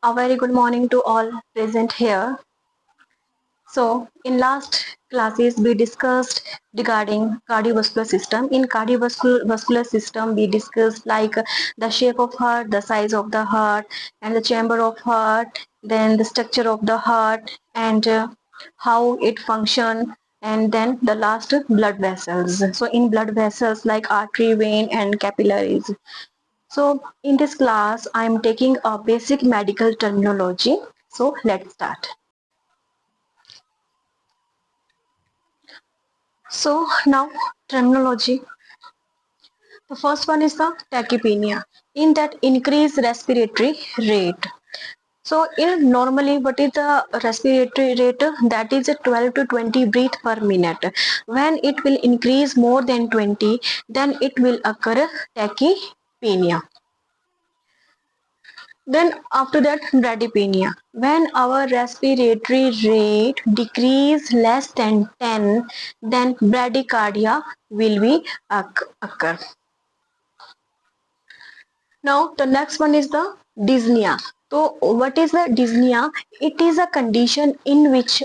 A very good morning to all present here. So, in last classes, we discussed regarding cardiovascular system. In cardiovascular system, we discussed like the shape of heart, the size of the heart, and the chamber of heart, then the structure of the heart, and how it function, and then the last blood vessels. So, in blood vessels like artery, vein, and capillaries. So in this class, I am taking a basic medical terminology. So let's start. So now terminology. The first one is the tachypnea. In that increased respiratory rate. So in normally what is the respiratory rate? That is a 12 to 20 breath per minute. When it will increase more than 20, then it will occur tachypnea. Then after that, bradypnea. When our respiratory rate decrease less than 10, then bradycardia will be occur. Now the next one is the dyspnea. So what is the dyspnea? It is a condition in which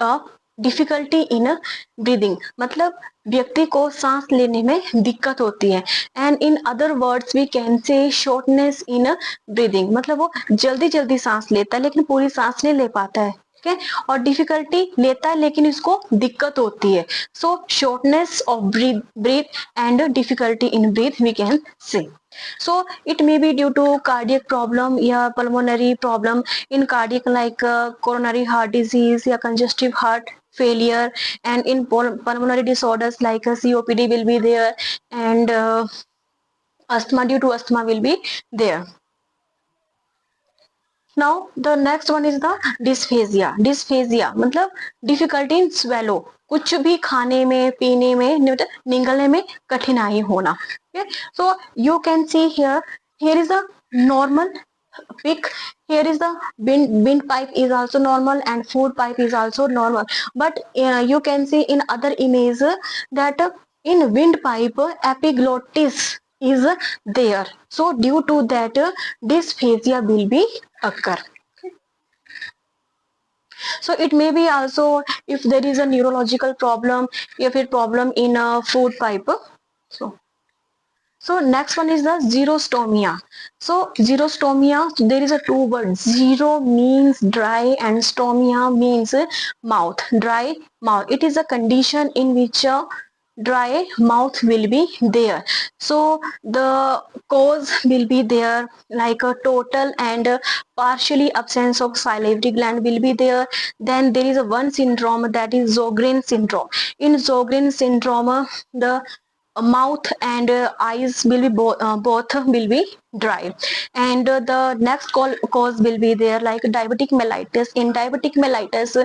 a difficulty in breathing मतलब व्यक्ति को सांस लेने में दिक्कत होती है and in other words we can say shortness in breathing मतलब वो जल्दी जल्दी सांस लेता है लेकिन पूरी सांस नहीं ले पाता है ठीक है और डिफिकल्टी लेता है लेकिन इसको दिक्कत होती है so shortness of breath and difficulty in breath we can say so it may be due to cardiac problem या pulmonary problem in cardiac like coronary heart disease या congestive heart failure and in pulmonary disorders like COPD will be there and asthma due to asthma will be there. Now the next one is the dysphagia मतलब difficulty in swallow कुछ भी खाने में पीने में मतलब निगलने में कठिनाई होना okay so you can see here is a normal pic here is the wind pipe is also normal and food pipe is also normal but you can see in other image that in wind pipe epiglottis is there so due to that dysphagia will be occur so it may be also if there is a neurological problem if it problem in a food pipe so next one is the xerostomia. So xerostomia, there is a two words. Zero means dry and stomia means mouth, dry mouth. It is a condition in which a dry mouth will be there. So the cause will be there like a total and partially absence of salivary gland will be there. Then there is a one syndrome that is Sjogren syndrome. In Sjogren syndrome, the mouth and eyes will be both will be dry and the next cause will be there like diabetic mellitus in diabetic mellitus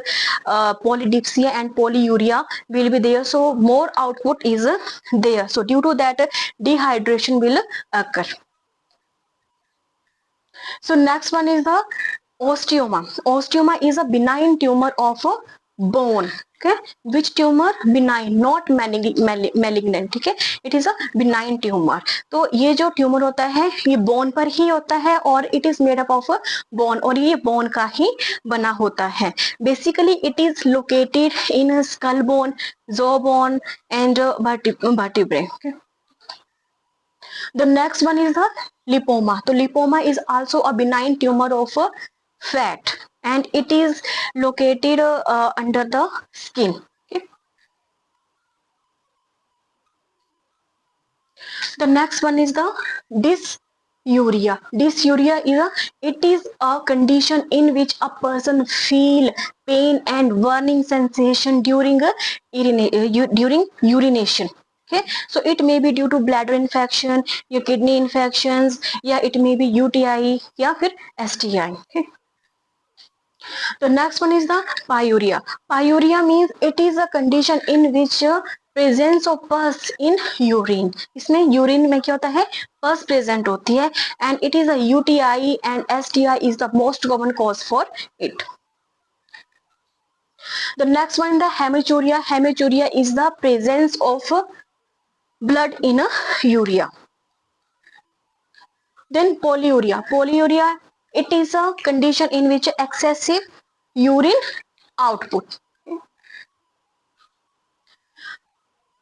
polydipsia and polyuria will be there so more output is there so due to that dehydration will occur. So next one is the osteoma. Osteoma is a benign tumor of a bone. Okay, which tumor? Benign, not malignant. ठीक है, it is a benign tumor. तो ये जो tumour होता है ये bone पर ही होता है और it is made up of a bone और ये बोन का ही बना होता है. Basically it is located in skull bone, jaw bone and vertebrae. Okay. The next one is the lipoma. So lipoma is also a benign tumor of fat and it is located under the skin. Okay. The next one is the dysuria. Dysuria is a condition in which a person feel pain and burning sensation during urination. Okay, so it may be due to bladder infection, your kidney infections, yeah, it may be UTI, या फिर STI. Okay. The next one is the pyuria. Pyuria means it is a condition in which presence of pus in urine. इसमें urine में क्या होता है pus present होती है and it is a UTI and STI is the most common cause for it. The next one is the hematuria. Hematuria is the presence of blood in a urea. Then polyuria. Polyuria it is a condition in which excessive urine output.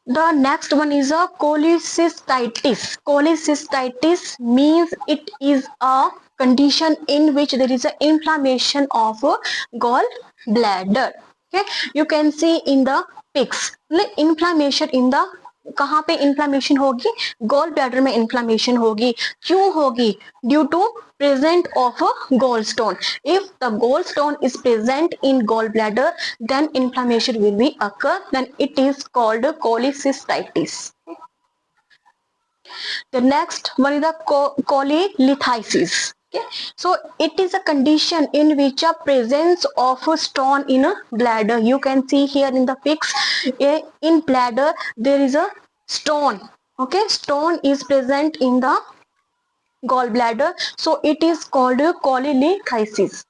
The next one is a cholecystitis. Cholecystitis means it is a condition in which there is an inflammation of a gallbladder. Okay, you can see in the pics. Inflammation in the कहाँ पे inflammation होगी, gall bladder में inflammation होगी. क्यों होगी? Due to present of a gallstone. If the gallstone is present in gallbladder, then inflammation will be occur. Then it is called cholecystitis. The next one is the cholelithiasis. Okay, so it is a condition in which a presence of a stone in a bladder. You can see here in the pics, in bladder there is a stone. Okay, stone is present in the gallbladder, so it is called cholelithiasis.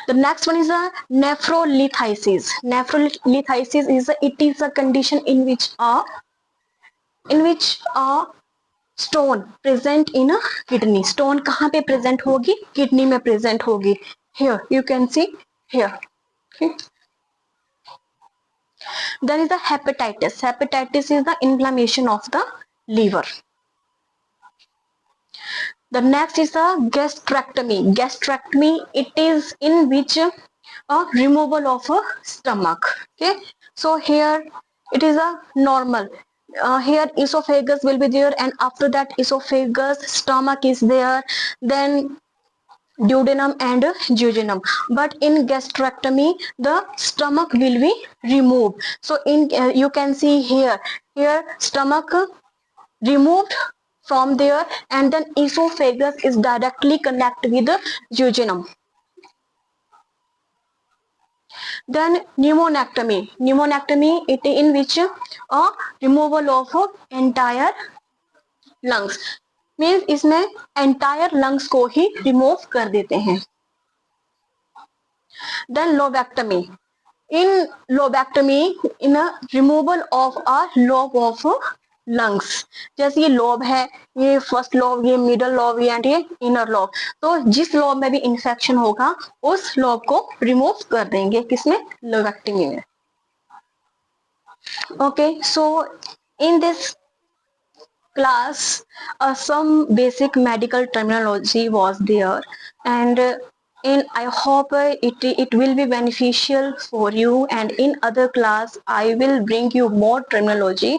The next one is a nephrolithiasis. Nephrolithiasis is a condition in which a stone present in a kidney. Stone कहाँ पे present होगी? Kidney में present होगी. Here you can see here. Okay. Then is the hepatitis. Hepatitis is the inflammation of the liver. The next is a gastrectomy. Gastrectomy, it is in which a removal of a stomach. Okay, so here it is a normal. Here esophagus will be there, and after that esophagus, stomach is there, then duodenum and jejunum. But in gastrectomy, the stomach will be removed. So in you can see here stomach removed from there, and then esophagus is directly connected with the jejunum. Then pneumonectomy. Pneumonectomy, it in which a removal of entire lungs. Means इसमें entire lungs को ही remove कर देते हैं. Then lobectomy. In lobectomy, in removal of a lobe of lungs. जैसे ये lobe है, ये फर्स्ट लोब, ये मिडल लोब एंड ये इनर लोब. तो जिस लोब में भी इंफेक्शन होगा उस लोब को रिमूव कर देंगे. किसमें? लोबेक्टमी में. Okay, so in this class some basic medical terminology was there, and I hope it will be beneficial for you, and in other class I will bring you more terminology.